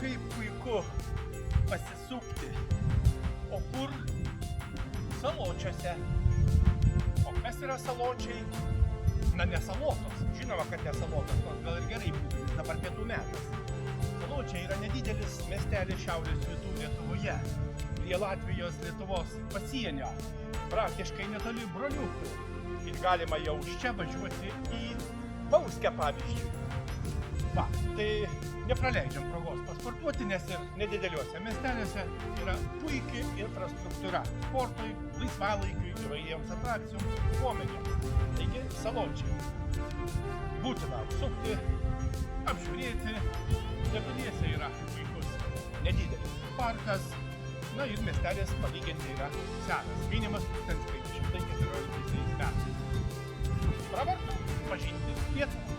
kaip puiku pasisukti. O kur? Saločiuose. O kas yra saločiai? Na, ne salotos. Žinoma, kad ne salotos, nors gal ir gerai būtų, nes dabar pietų metas. Saločiai yra nedidelis miestelis šiaurės rytų Lietuvoje, prie Latvijos Lietuvos pasienio, praktiškai netoli Broliukų. Ir galima jau iš čia važiuoti į Bauskę, pavyzdžiui. Va, tai nepraleidžiam progos pasportuoti, nes ir nedideliuose miesteliuose yra puikiai infrastruktūra sportui, laisvalaikiui, įvairiems atrakcijoms, pomėgiams. Taigi, saločiai. Būtina apsukti, apžiūrėti. Netoliese yra puikus nedidelis parkas. Na ir miestelis palyginti yra senas, minimas 1514 metais. Pravartu pažinti Lietuvą.